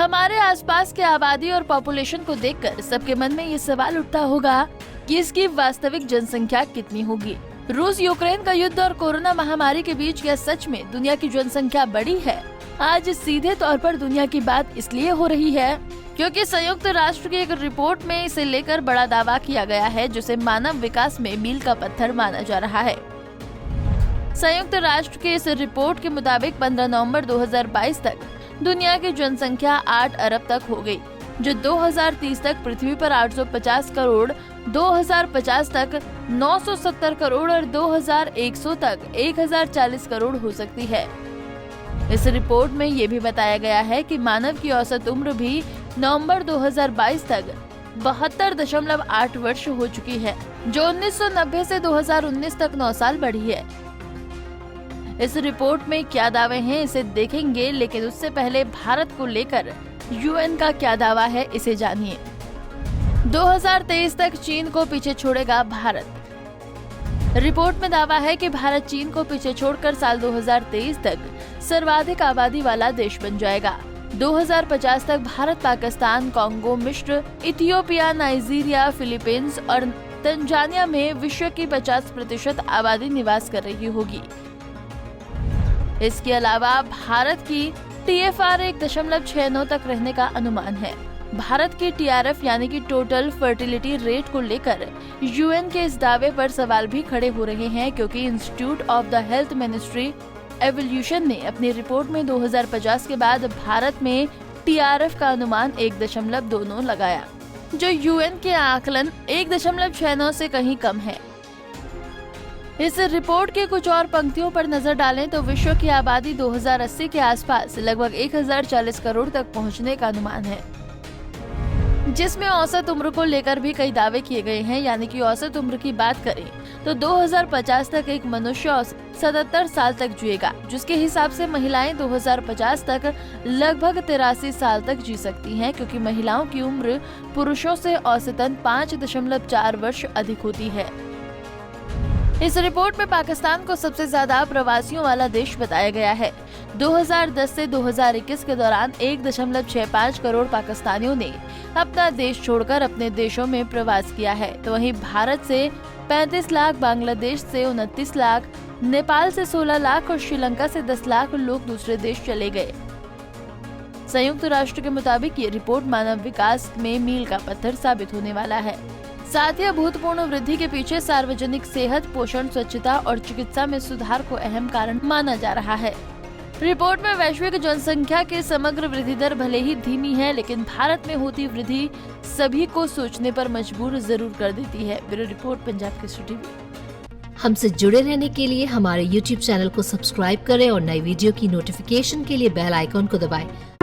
हमारे आसपास के आबादी और पॉपुलेशन को देखकर सबके मन में ये सवाल उठता होगा कि इसकी वास्तविक जनसंख्या कितनी होगी। रूस यूक्रेन का युद्ध और कोरोना महामारी के बीच क्या सच में दुनिया की जनसंख्या बढ़ी है? आज सीधे तौर पर दुनिया की बात इसलिए हो रही है क्योंकि संयुक्त राष्ट्र की एक रिपोर्ट में इसे लेकर बड़ा दावा किया गया है, जिसे मानव विकास में मील का पत्थर माना जा रहा है। संयुक्त राष्ट्र की इस रिपोर्ट के मुताबिक 15 नवंबर 2022 तक दुनिया की जनसंख्या 8 अरब तक हो गई, जो 2030 तक पृथ्वी पर 850 करोड़, 2050 तक 970 करोड़ और 2100 तक 1040 करोड़ हो सकती है। इस रिपोर्ट में ये भी बताया गया है कि मानव की औसत उम्र भी नवंबर 2022 तक 72.8 वर्ष हो चुकी है, जो 1990 से 2019 तक 9 साल बढ़ी है। इस रिपोर्ट में क्या दावे हैं इसे देखेंगे, लेकिन उससे पहले भारत को लेकर यूएन का क्या दावा है इसे जानिए। 2023 तक चीन को पीछे छोड़ेगा भारत। रिपोर्ट में दावा है कि भारत चीन को पीछे छोड़कर साल 2023 तक सर्वाधिक आबादी वाला देश बन जाएगा। 2050 तक भारत पाकिस्तान, कांगो, मिस्र, इथियोपिया, नाइजीरिया, फिलीपींस और तंजानिया में विश्व की 50% आबादी निवास कर रही होगी। इसके अलावा भारत की TFR 1.69 तक रहने का अनुमान है। भारत की TRF यानी कि टोटल फर्टिलिटी रेट को लेकर यूएन के इस दावे पर सवाल भी खड़े हो रहे हैं, क्योंकि institute of the health ministry evolution ने अपनी रिपोर्ट में 2050 के बाद भारत में TRF का अनुमान 1.29 लगाया, जो यूएन के आकलन 1.69 से कहीं कम है। इस रिपोर्ट के कुछ और पंक्तियों पर नजर डालें तो विश्व की आबादी 2080 के आसपास लगभग 1040 करोड़ तक पहुंचने का अनुमान है, जिसमें औसत उम्र को लेकर भी कई दावे किए गए हैं। यानी कि औसत उम्र की बात करें तो 2050 तक एक मनुष्य 77 साल तक जिएगा, जिसके हिसाब से महिलाएं 2050 तक लगभग 83 साल तक जी सकती हैं, क्योंकि महिलाओं की उम्र पुरुषों से औसतन 5.4 वर्ष अधिक होती है। इस रिपोर्ट में पाकिस्तान को सबसे ज्यादा प्रवासियों वाला देश बताया गया है। 2010 से 2021 के दौरान 1.65 करोड़ पाकिस्तानियों ने अपना देश छोड़कर अपने देशों में प्रवास किया है, तो वहीं भारत से 35 लाख, बांग्लादेश से 29 लाख, नेपाल से 16 लाख और श्रीलंका से 10 लाख लोग दूसरे देश चले गए। संयुक्त राष्ट्र के मुताबिक ये रिपोर्ट मानव विकास में मील का पत्थर साबित होने वाला है। साथ ही अभूतपूर्व वृद्धि के पीछे सार्वजनिक सेहत, पोषण, स्वच्छता और चिकित्सा में सुधार को अहम कारण माना जा रहा है। रिपोर्ट में वैश्विक जनसंख्या की समग्र वृद्धि दर भले ही धीमी है, लेकिन भारत में होती वृद्धि सभी को सोचने पर मजबूर जरूर कर देती है। Bureau report, Punjab Kesari TV. हमसे जुड़े रहने के लिए हमारे YouTube चैनल को सब्सक्राइब करें और नई वीडियो की नोटिफिकेशन के लिए बेल आइकॉन को दबाएं।